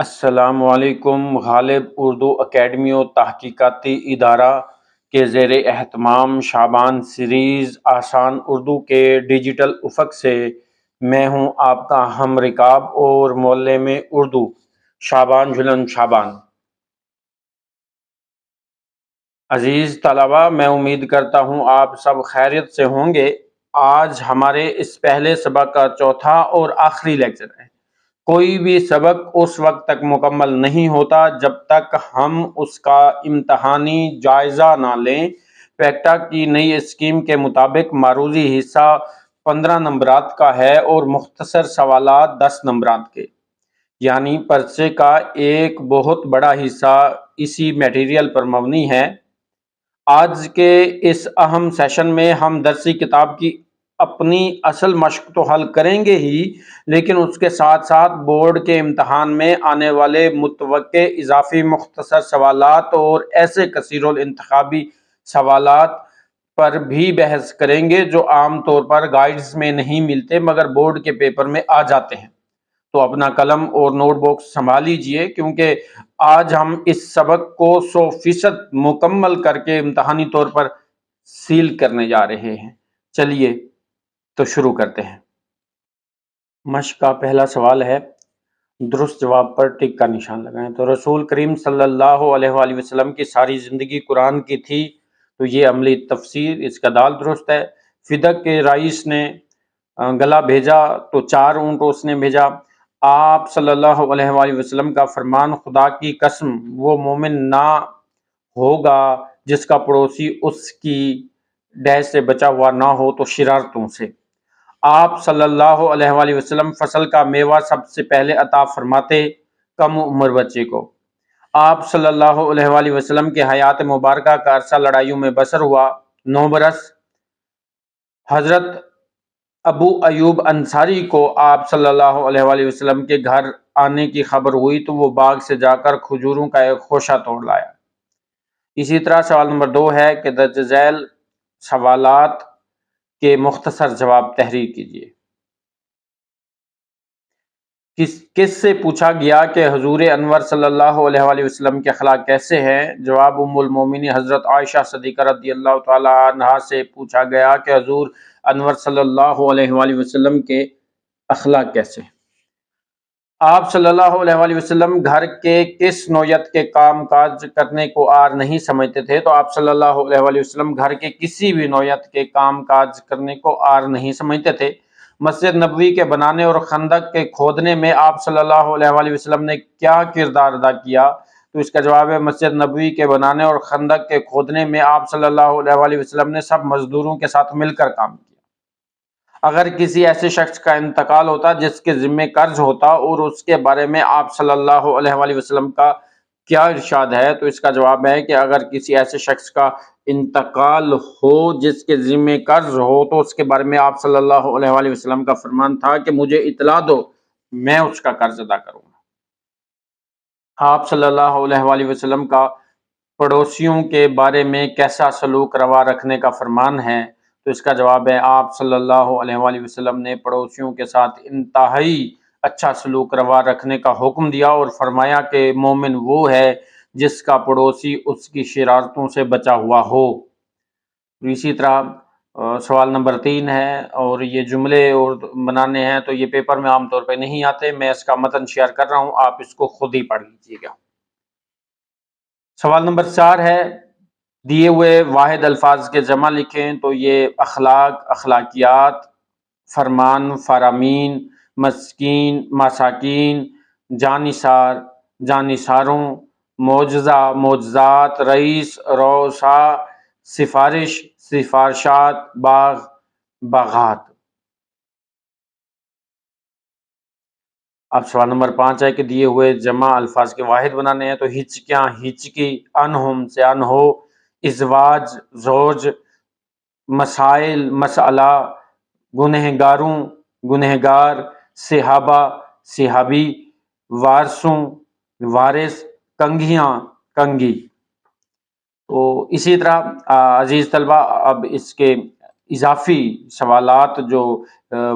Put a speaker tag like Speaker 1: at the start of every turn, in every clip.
Speaker 1: السلام علیکم۔ غالب اردو اکیڈمی و تحقیقاتی ادارہ کے زیر اہتمام شعبان سیریز آسان اردو کے ڈیجیٹل افق سے میں ہوں آپ کا ہم رکاب اور معلم اردو شعبان جھلن شعبان۔ عزیز طلبہ، میں امید کرتا ہوں آپ سب خیریت سے ہوں گے۔ آج ہمارے اس پہلے سبق کا چوتھا اور آخری لیکچر ہے۔ کوئی بھی سبق اس وقت تک مکمل نہیں ہوتا جب تک ہم اس کا امتحانی جائزہ نہ لیں۔ پیکٹا کی نئی اسکیم کے مطابق معروضی حصہ 15 نمبرات کا ہے اور مختصر سوالات 10 نمبرات کے، یعنی پرچے کا ایک بہت بڑا حصہ اسی میٹیریل پر مبنی ہے۔ آج کے اس اہم سیشن میں ہم درسی کتاب کی اپنی اصل مشق تو حل کریں گے ہی، لیکن اس کے ساتھ ساتھ بورڈ کے امتحان میں آنے والے متوقع اضافی مختصر سوالات اور ایسے کثیر الانتخابی سوالات پر بھی بحث کریں گے جو عام طور پر گائیڈز میں نہیں ملتے مگر بورڈ کے پیپر میں آ جاتے ہیں۔ تو اپنا قلم اور نوٹ بک سنبھال لیجئے، کیونکہ آج ہم اس سبق کو 100% مکمل کر کے امتحانی طور پر سیل کرنے جا رہے ہیں۔ چلیے تو شروع کرتے ہیں۔ مشق کا پہلا سوال ہے، درست جواب پر ٹک کا نشان لگائیں۔ تو رسول کریم صلی اللہ علیہ وآلہ وسلم کی ساری زندگی قرآن کی تھی، تو یہ عملی تفسیر، اس کا دال درست ہے۔ فدق کے رئیس نے گلا بھیجا تو 4 اونٹ اس نے بھیجا۔ آپ صلی اللہ علیہ وآلہ وسلم کا فرمان، خدا کی قسم وہ مومن نہ ہوگا جس کا پڑوسی اس کی ڈہ سے بچا ہوا نہ ہو تو شرارتوں سے۔ آپ صلی اللہ علیہ وآلہ وسلم فصل کا میوہ سب سے پہلے عطا فرماتے کم عمر بچے کو۔ آپ صلی اللہ علیہ وآلہ وسلم کے حیات مبارکہ کا عرصہ لڑائیوں میں بسر ہوا 9 برس۔ حضرت ابو ایوب انصاری کو آپ صلی اللہ علیہ وآلہ وسلم کے گھر آنے کی خبر ہوئی تو وہ باغ سے جا کر کھجوروں کا ایک خوشہ توڑ لایا۔ اسی طرح سوال نمبر 2 ہے کہ درج ذیل سوالات کے مختصر جواب تحریر کیجیے۔ کس سے پوچھا گیا کہ حضور انور صلی اللہ علیہ وآلہ وسلم کے اخلاق کیسے ہیں؟ جواب، ام المومنین حضرت عائشہ صدیقہ رضی اللہ تعالی عنہا سے پوچھا گیا کہ حضور انور صلی اللہ علیہ وآلہ وسلم کے اخلاق کیسے ہیں؟ آپ صلی اللہ علیہ وآلہ وسلم گھر کے کس نوعیت کے کام کاج کرنے کو عار نہیں سمجھتے تھے؟ تو آپ صلی اللہ علیہ وآلہ وسلم گھر کے کسی بھی نوعیت کے کام کاج کرنے کو عار نہیں سمجھتے تھے۔ مسجد نبوی کے بنانے اور خندق کے کھودنے میں آپ صلی اللہ علیہ وآلہ وسلم نے کیا کردار ادا کیا؟ تو اس کا جواب ہے، مسجد نبوی کے بنانے اور خندق کے کھودنے میں آپ صلی اللہ علیہ وآلہ وسلم نے سب مزدوروں کے ساتھ مل کر کام کیا۔ اگر کسی ایسے شخص کا انتقال ہوتا جس کے ذمہ قرض ہوتا اور اس کے بارے میں آپ صلی اللہ علیہ وآلہ وسلم کا کیا ارشاد ہے؟ تو اس کا جواب ہے کہ اگر کسی ایسے شخص کا انتقال ہو جس کے ذمہ قرض ہو تو اس کے بارے میں آپ صلی اللہ علیہ وآلہ وسلم کا فرمان تھا کہ مجھے اطلاع دو، میں اس کا قرض ادا کروں گا۔ آپ صلی اللہ علیہ وآلہ وسلم کا پڑوسیوں کے بارے میں کیسا سلوک روا رکھنے کا فرمان ہے؟ تو اس کا جواب ہے، آپ صلی اللہ علیہ وآلہ وسلم نے پڑوسیوں کے ساتھ انتہائی اچھا سلوک روا رکھنے کا حکم دیا اور فرمایا کہ مومن وہ ہے جس کا پڑوسی اس کی شرارتوں سے بچا ہوا ہو۔ اسی طرح سوال نمبر 3 ہے، اور یہ جملے اور بنانے ہیں تو یہ پیپر میں عام طور پہ نہیں آتے، میں اس کا متن شیئر کر رہا ہوں، آپ اس کو خود ہی پڑھ لیجیے گا۔ سوال نمبر 4 ہے، دیے ہوئے واحد الفاظ کے جمع لکھیں۔ تو یہ اخلاق، اخلاقیات، فرمان، فرامین، مسکین، مساکین، جانثار، جانثاروں، معجزہ، معجزات، رئیس، رؤسا، سفارش، سفارشات، باغ، باغات۔ اب سوال نمبر 5 ہے کہ دیے ہوئے جمع الفاظ کے واحد بنانے ہیں۔ تو ہچکیاں، ہچکی، انہم سے انہو، ازواج، زوج، مسائل، مسئلہ، گنہگاروں، گنہگار، صحابہ، صحابی، وارثوں، وارث، کنگھیاں، کنگھی۔ تو اسی طرح عزیز طلبہ، اب اس کے اضافی سوالات جو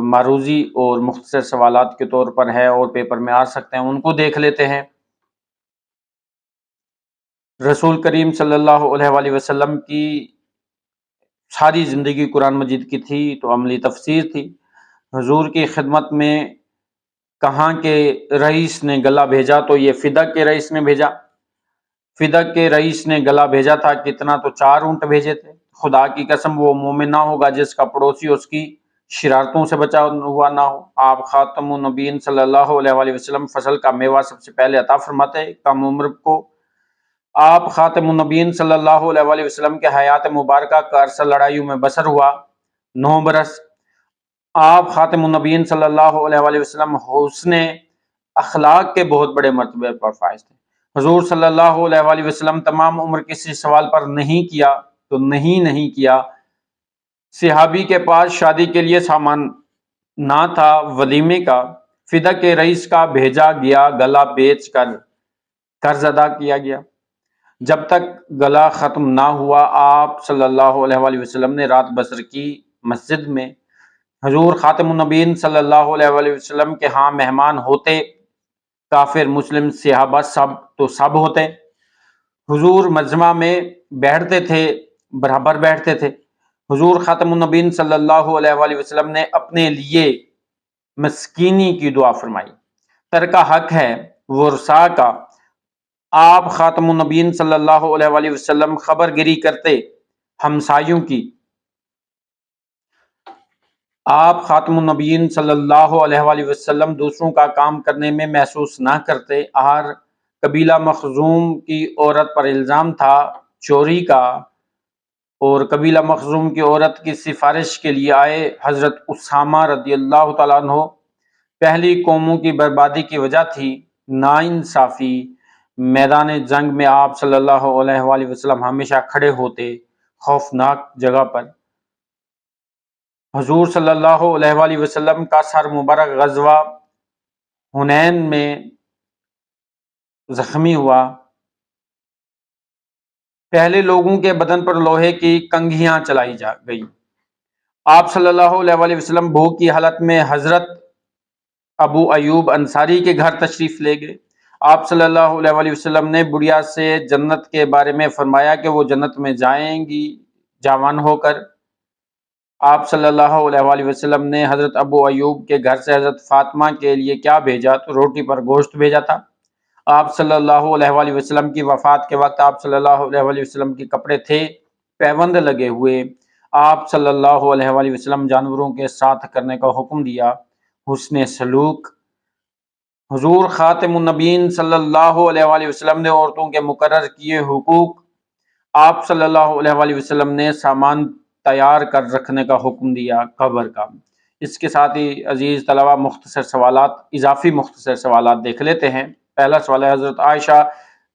Speaker 1: معروضی اور مختصر سوالات کے طور پر ہے اور پیپر میں آ سکتے ہیں ان کو دیکھ لیتے ہیں۔ رسول کریم صلی اللہ علیہ وآلہ وسلم کی ساری زندگی قرآن مجید کی تھی تو عملی تفسیر تھی۔ حضور کی خدمت میں کہاں کے رئیس نے گلہ بھیجا تو یہ فدق کے رئیس نے بھیجا۔ فدق کے رئیس نے گلہ بھیجا تھا کتنا تو 4 اونٹ بھیجے تھے۔ خدا کی قسم وہ مومن نہ ہوگا جس کا پڑوسی اس کی شرارتوں سے بچا ہوا نہ ہو۔ آپ خاتم النبیین صلی اللہ علیہ وآلہ وسلم فصل کا میوہ سب سے پہلے عطا فرماتے۔ کم عمر کو آپ خاتم النبیین صلی اللہ علیہ وآلہ وسلم کے حیات مبارکہ کا عرصہ لڑائیوں میں بسر ہوا 9 برس۔ آپ خاتم النبیین صلی اللہ علیہ وآلہ وسلم حسن اخلاق کے بہت بڑے مرتبے پر فائز تھے۔ حضور صلی اللہ علیہ وآلہ وسلم تمام عمر کسی سوال پر نہیں کیا تو نہیں کیا۔ صحابی کے پاس شادی کے لیے سامان نہ تھا ولیمے کا، فدق کے رئیس کا بھیجا گیا گلا بیچ کر قرض ادا کیا گیا۔ جب تک گلا ختم نہ ہوا آپ صلی اللہ علیہ وآلہ وسلم نے رات بسر کی مسجد میں۔ حضور خاتم النبیین صلی اللہ علیہ وآلہ وسلم کے ہاں مہمان ہوتے، کافر مسلم صحابہ سب ہوتے۔ حضور مجمع میں بیٹھتے تھے، برابر بیٹھتے تھے۔ حضور خاتم النبیین صلی اللہ علیہ وآلہ وسلم نے اپنے لیے مسکینی کی دعا فرمائی۔ ترکہ حق ہے ورثاء کا۔ آپ خاتم النبیین صلی اللہ علیہ وآلہ وسلم خبر گیری کرتے ہمسایوں کی۔ آپ خاتم النبیین صلی اللہ علیہ وآلہ وسلم دوسروں کا کام کرنے میں محسوس نہ کرتے۔ ہر قبیلہ مخزوم کی عورت پر الزام تھا چوری کا، اور قبیلہ مخزوم کی عورت کی سفارش کے لیے آئے حضرت اسامہ رضی اللہ تعالیٰ عنہ۔ پہلی قوموں کی بربادی کی وجہ تھی ناانصافی۔ میدان جنگ میں آپ صلی اللہ علیہ وآلہ وسلم ہمیشہ کھڑے ہوتے خوفناک جگہ پر۔ حضور صلی اللہ علیہ وآلہ وسلم کا سر مبارک غزوہ حنین میں زخمی ہوا۔ پہلے لوگوں کے بدن پر لوہے کی کنگھیاں چلائی گئی۔ آپ صلی اللہ علیہ وآلہ وسلم بھوک کی حالت میں حضرت ابو ایوب انصاری کے گھر تشریف لے گئے۔ آپ صلی اللہ علیہ وآلہ وسلم نے بڑھیا سے جنت کے بارے میں فرمایا کہ وہ جنت میں جائیں گی جوان ہو کر۔ آپ صلی اللہ علیہ وآلہ وسلم نے حضرت ابو ایوب کے گھر سے حضرت فاطمہ کے لیے کیا بھیجا تو روٹی پر گوشت بھیجا تھا۔ آپ صلی اللہ علیہ وآلہ وسلم کی وفات کے وقت آپ صلی اللہ علیہ وآلہ وسلم کے کپڑے تھے پیوند لگے ہوئے۔ آپ صلی اللہ علیہ وآلہ وسلم جانوروں کے ساتھ کرنے کا حکم دیا، حسن سلوک۔ حضور خاتم النبیین صلی اللہ علیہ وآلہ وسلم نے عورتوں کے مقرر کیے حقوق۔ آپ صلی اللہ علیہ وآلہ وسلم نے سامان تیار کر رکھنے کا حکم دیا قبر کا۔ اس کے ساتھ ہی عزیز طلبہ اضافی مختصر سوالات دیکھ لیتے ہیں۔ پہلا سوال ہے حضرت عائشہ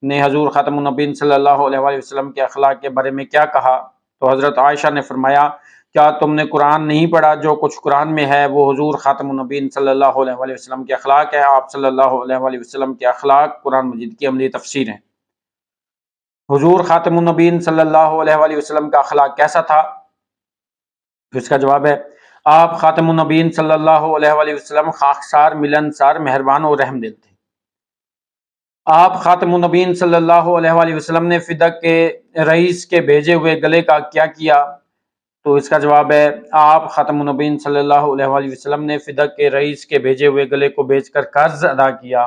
Speaker 1: نے حضور خاتم النبیین صلی اللہ علیہ وآلہ وسلم کے اخلاق کے بارے میں کیا کہا؟ تو حضرت عائشہ نے فرمایا، کیا تم نے قرآن نہیں پڑھا؟ جو کچھ قرآن میں ہے وہ حضور خاتم النبیین صلی اللہ علیہ وآلہ وسلم کے اخلاق ہے۔ آپ صلی اللہ علیہ وآلہ وسلم کے اخلاق قرآن مجید کی عملی تفسیر ہیں۔ حضور خاتم النبیین صلی اللہ علیہ وآلہ وسلم کا اخلاق کیسا تھا؟ اس کا جواب ہے، آپ خاتم النبیین صلی اللہ علیہ وآلہ وسلم خاکسار، ملنسار، مہربان اور رحم دل تھے۔ آپ خاتم النبیین صلی اللہ علیہ وآلہ وسلم نے فدق کے رئیس کے بھیجے ہوئے گلے کا کیا کیا؟ تو اس کا جواب ہے، آپ خاتم النبیین صلی اللہ علیہ وآلہ وسلم نے فدق کے رئیس کے بھیجے ہوئے گلے کو بیچ کر قرض ادا کیا۔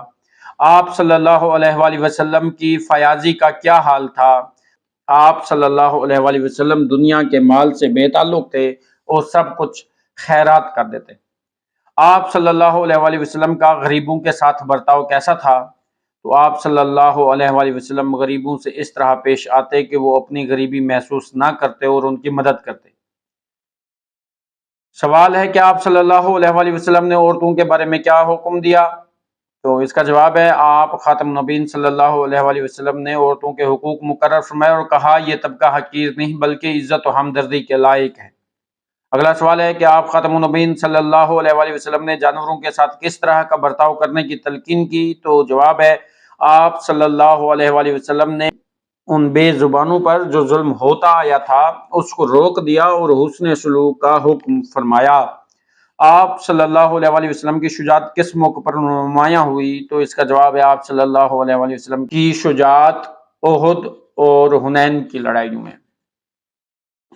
Speaker 1: آپ صلی اللہ علیہ وآلہ وسلم کی فیاضی کا کیا حال تھا؟ آپ صلی اللہ علیہ وآلہ وسلم دنیا کے مال سے بے تعلق تھے اور سب کچھ خیرات کر دیتے۔ آپ صلی اللہ علیہ وآلہ وسلم کا غریبوں کے ساتھ برتاؤ کیسا تھا؟ تو آپ صلی اللہ علیہ وآلہ وسلم غریبوں سے اس طرح پیش آتے کہ وہ اپنی غریبی محسوس نہ کرتے اور ان کی مدد کرتے۔ سوال ہے کہ آپ صلی اللہ علیہ وآلہ وسلم نے عورتوں کے بارے میں کیا حکم دیا؟ تو اس کا جواب ہے، آپ خاتم النبیین صلی اللہ علیہ وآلہ وسلم نے عورتوں کے حقوق مقرر فرمائے اور کہا یہ طبقہ حقیر نہیں بلکہ عزت و ہمدردی کے لائق ہے۔ اگلا سوال ہے کہ آپ خاتم النبیین صلی اللہ علیہ وآلہ وسلم نے جانوروں کے ساتھ کس طرح کا برتاؤ کرنے کی تلقین کی؟ تو جواب ہے، آپ صلی اللہ علیہ وآلہ وسلم نے ان بے زبانوں پر جو ظلم ہوتا آیا تھا اس کو روک دیا اور حسن سلوک کا حکم فرمایا۔ آپ صلی اللہ علیہ وآلہ وسلم کی شجاعت کس موقع پر نمایاں ہوئی؟ تو اس کا جواب ہے، آپ صلی اللہ علیہ وآلہ وسلم کی شجاعت احد اور حنین کی لڑائیوں میں۔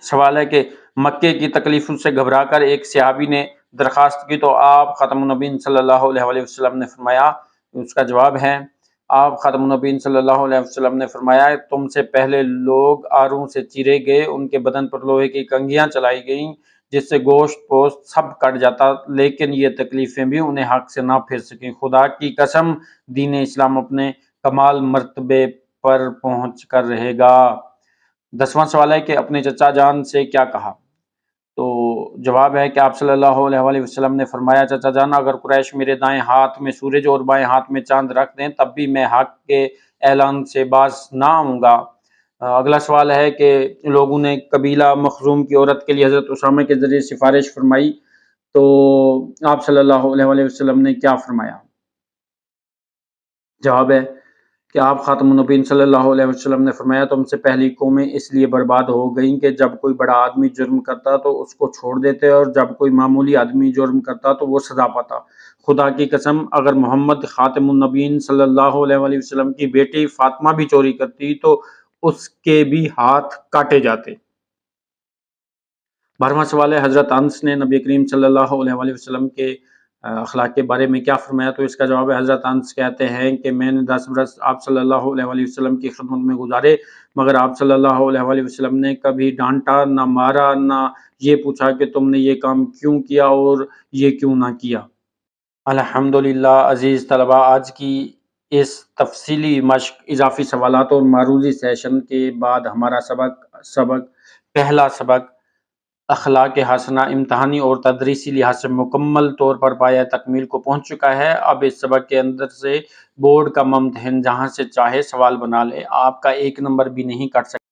Speaker 1: سوال ہے کہ مکے کی تکلیفوں سے گھبرا کر ایک صحابی نے درخواست کی تو آپ خاتم النبیین صلی اللہ علیہ وسلم نے فرمایا، اس کا جواب ہے، آپ خاتم النبیین صلی اللہ علیہ وسلم نے فرمایا، تم سے پہلے لوگ آروں سے چیرے گئے، ان کے بدن پر لوہے کی کنگھیاں چلائی گئیں جس سے گوشت پوست سب کٹ جاتا، لیکن یہ تکلیفیں بھی انہیں حق سے نہ پھر سکیں۔ خدا کی قسم دین اسلام اپنے کمال مرتبے پر پہنچ کر رہے گا۔ 10واں سوال ہے کہ اپنے چچا جان سے کیا کہا؟ تو جواب ہے کہ آپ صلی اللہ علیہ وسلم نے فرمایا، چچا جان، اگر قریش میرے دائیں ہاتھ میں سورج اور بائیں ہاتھ میں چاند رکھ دیں تب بھی میں حق کے اعلان سے باز نہ آؤں گا۔ اگلا سوال ہے کہ لوگوں نے قبیلہ مخزوم کی عورت کے لیے حضرت اسامہ کے ذریعے سفارش فرمائی تو آپ صلی اللہ علیہ وسلم نے کیا فرمایا؟ جواب ہے کہ آپ خاتم النبیین صلی اللہ علیہ وسلم نے فرمایا، تم سے پہلی قومیں اس لیے برباد ہو گئیں کہ جب کوئی بڑا آدمی جرم کرتا تو اس کو چھوڑ دیتے اور جب کوئی معمولی آدمی جرم کرتا تو وہ سزا پاتا۔ خدا کی قسم اگر محمد خاتم النبیین صلی اللہ علیہ وسلم کی بیٹی فاطمہ بھی چوری کرتی تو اس کے بھی ہاتھ کاٹے جاتے۔ 12واں سوال ہے، حضرت انس نے نبی کریم صلی اللہ علیہ وسلم کے اخلاق کے بارے میں کیا فرمایا؟ تو اس کا جواب ہے، حضرت انس کہتے ہیں کہ میں نے 10 برس آپ صلی اللہ علیہ وسلم کی خدمت میں گزارے، مگر آپ صلی اللہ علیہ وسلم نے کبھی ڈانٹا نہ مارا، نہ یہ پوچھا کہ تم نے یہ کام کیوں کیا اور یہ کیوں نہ کیا۔ الحمدللہ عزیز طلبہ، آج کی اس تفصیلی مشق، اضافی سوالات اور معروضی سیشن کے بعد ہمارا پہلا سبق اخلاق حسنہ امتحانی اور تدریسی لحاظ سے مکمل طور پر پایہ تکمیل کو پہنچ چکا ہے۔ اب اس سبق کے اندر سے بورڈ کا ممتحن جہاں سے چاہے سوال بنا لے، آپ کا 1 نمبر بھی نہیں کٹ سکتا۔